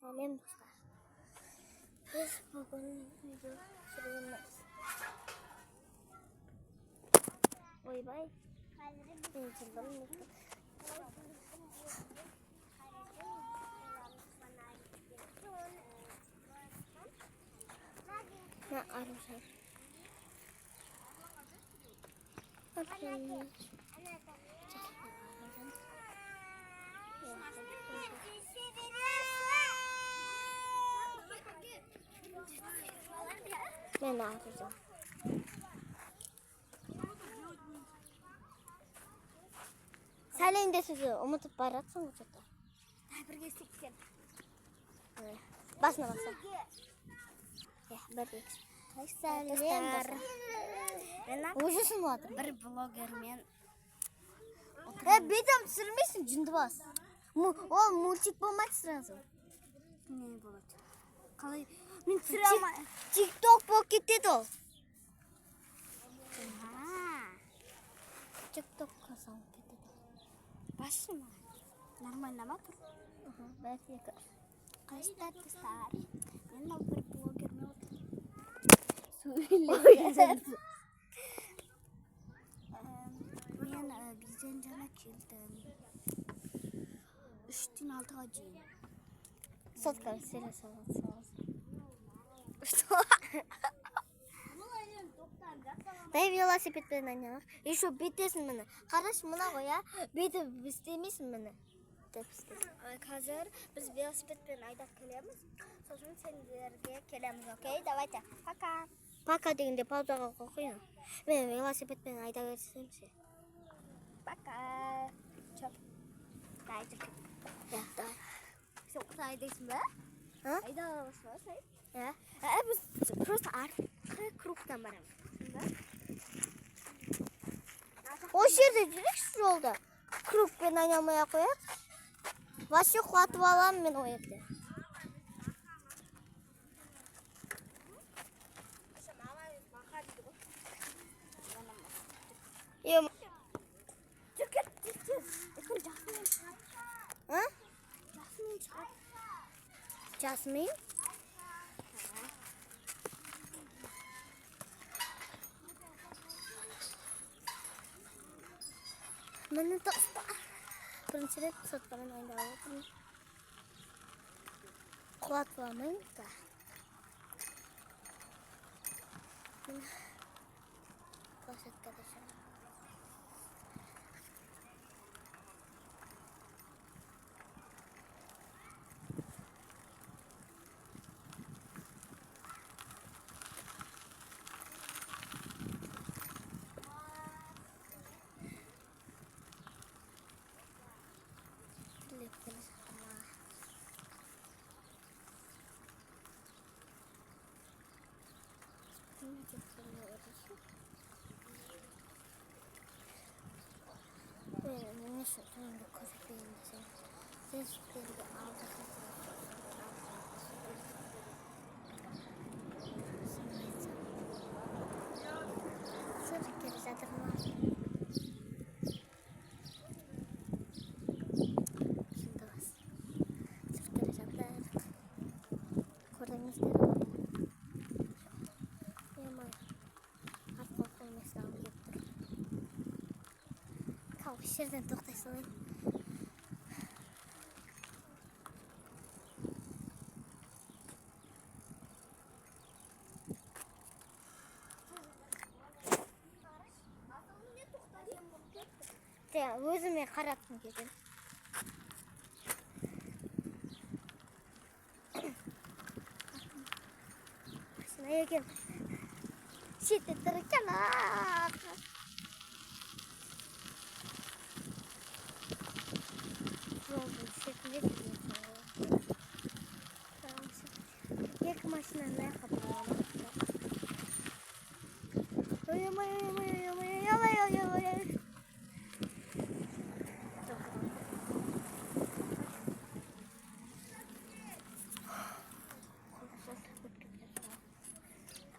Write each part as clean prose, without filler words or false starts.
Сәлем достар. Biz bugün video çekiyoruz. Oy bay. Ne arıyorsun? Ben ne yapacağım? Sen de sözü unutup baratsın mı çocuklar? Birge siksin. Basma basma. Ya bir Dostlar. Ужасын oldu. Bir blogger men. Bedem sürmesin cündü bas. O multik bulmak lazım. Ne болады? Қалай? Мен түсіре алмай. TikTok болып кетеді ол. TikTokқа салып кетеді. Басшы ма? Нормально ма тұр? Бәлки. Қайсыздар достар? Мен бір блогер мен мен бізден жаңа келдім. 3-тен 6-ға дейін. Сотканы серия саласыз. Что? Дай велосипедпен айналайық. Еще бүйтесің мені. Қараш мына ғой, а? Бүйтіп істемейсің мені. Қазір біз велосипедпен айдап келеміз. Сосын сендерге келеміз, окей? Давайте. Пока. Пока дегенде паузаға қойын. Мен велосипедпен айдап өтсемші. Пока. Чоп. Дайдық. Ja, давай. Сен құлай айдайсың ба? Айдалысың ба сен? Ja. Біз просто арқы кругтан барамыз. Осы жерде жүрекші жолда. Кругпен айналмай қояқ. Вообще құлатып аламын мен ол жерде. Жасмин? Мені достар. Бірінші рет соткамен айналып отырмын. Құлатып аламын да. Площадкада шығамын. Ne şöyle köpeklerin için. Ses süpürge aldı. Sırf geri zaten var. Şimdi bas. Sırf geri zaten. Kordan istedim. Yaman. Artık korktan mesela yaptım. Şuradan toxtasın. Ya özüme qarattım dedim. Şuna yekin. Şiddetleri çalak. Екі машинаны қапырамын.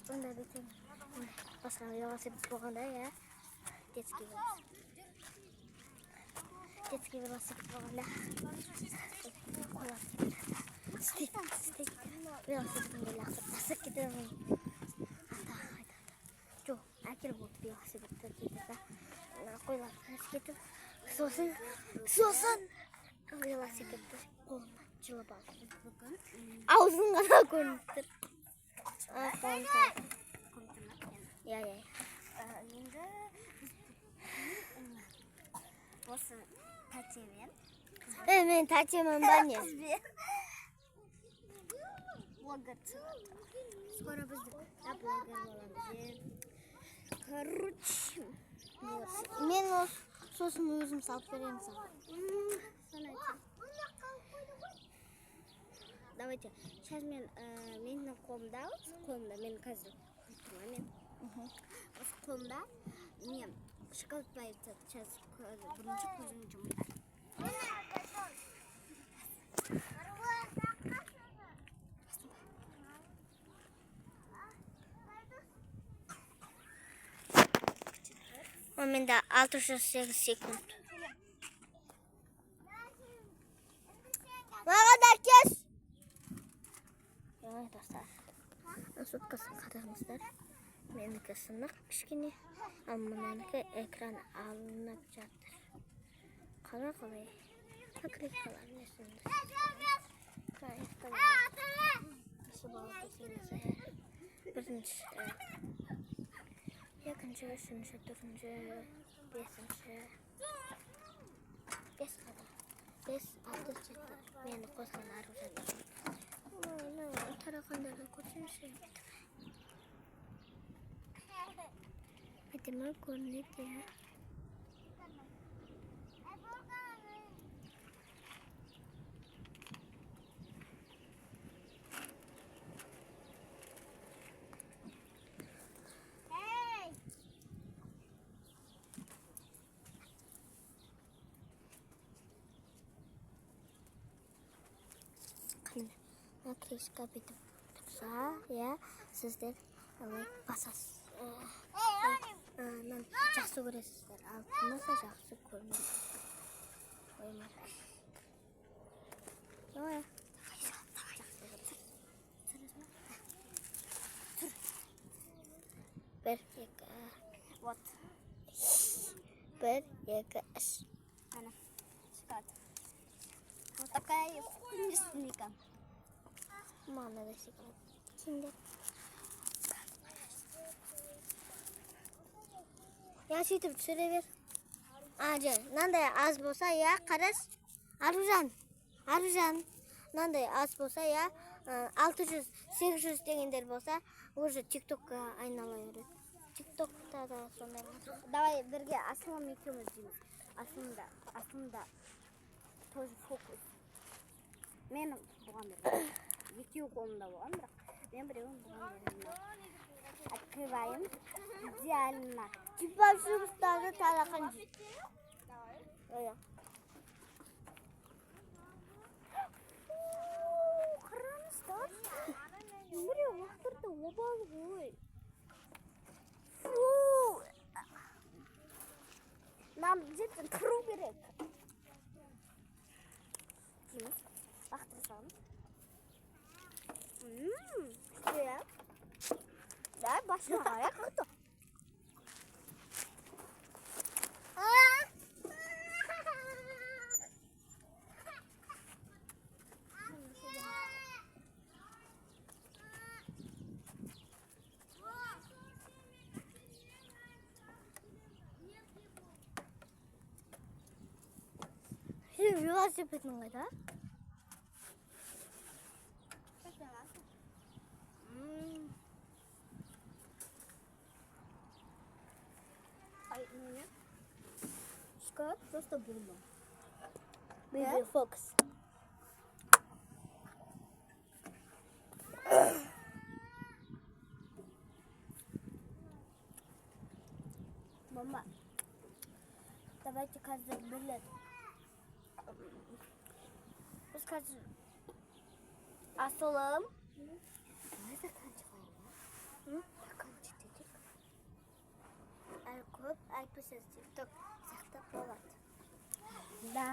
Онда бітін. Басқа велосипед болғанда, я детский велосипед болғанда. Қолап велосипедін лақтырып кетемін. Жоқ, әкел болды велосипедті дейді да. Қойлап кетіп, сосын велосипедті қолына жылып алды. Аузын ғана көрініп тұр. Иә. Енді осы тәтемен. Мен тәтемін ба не? Блогер шығады. Скоро бізді блогер боламыз. Короче, Мен сосын өзім салып беремін саған. Давайте, сейчас менің қолымда, мен қазір тұрмын. Осы қолымда мен шоколад байытып, сейчас бірінші көзім жұмылды. Менде 608 секунд. Маған да кеш! Яғай достар. Суткасын қараңыздар. Менікі сынық кішкене. Ал мұнанікі экран алынып жатыр. Қалай. Наклейкалар несіңдір. Бірінші, екінші, үшінші, төртінші, бесінші. 5 қада. 5, 6, 7. Мені қосқан Аружан. Тарақандарға көрсеңші. Әдемі көрінеді. Кришка бүйтіп тұрса, сіздер басасыз. Жақсы көресіздер, ал тұрмаса жақсы көрмейді. Бір, екі. Вот. Бір, екі, үш. Ана, шоколад. Вот такая вкусненькая. Мама да шоколад. Киндер. Я сөйтіп түсіре бер. Мынандай аз болса, қараш. Аружан. Мынандай аз болса, 600-800 дегендер болса, уже тиктокқа айнала береді. Тиктокта да сондай. Давай бірге Аслым екеуміз дейміз. Аслымда тоже фокус. Мен бұған берем. Екеуі қолымда болған, бірақ мен біреуін бұған берем. Открываем. Идеально. Типа жұмыстарды талақан жүйт. Қараңыздар. Біреу лақтырды, обал ғой. Нам где-то тұру керек. Дейміз, лақтырсамыз. Иә. Да, басына қарай қықты. велосипеднің қайда? Шоколад просто бомба. Baby Fox. Мама, давайте каждый билет. Скажи, Асылым. Давай заканчиваем. Заканчивать едік. Әл көп айтпасыз тикток сақтап болады. Да.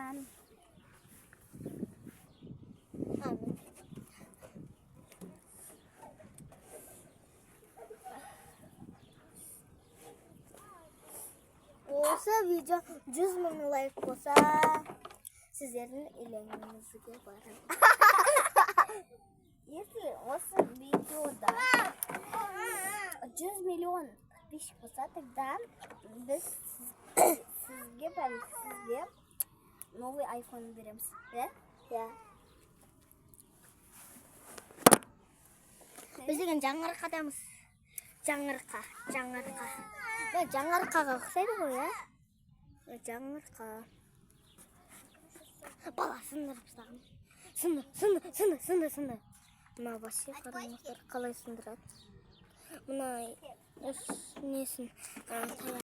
видео 100 000 лайк болса, сіздердің үйлеріңізге барам. Если осы видеода 100 миллион подписчик болса, тогда біз сізге новый iPhone береміз. Иә. Біз деген жаңарқадамыз. Жаңарқа. Мен жаңарқаға ұқсайды ғой, иә? Жаңарқа. Бала сындырып тастаған. Сынды. Мына вообще қараңыздар қалай сындырады. Мына несін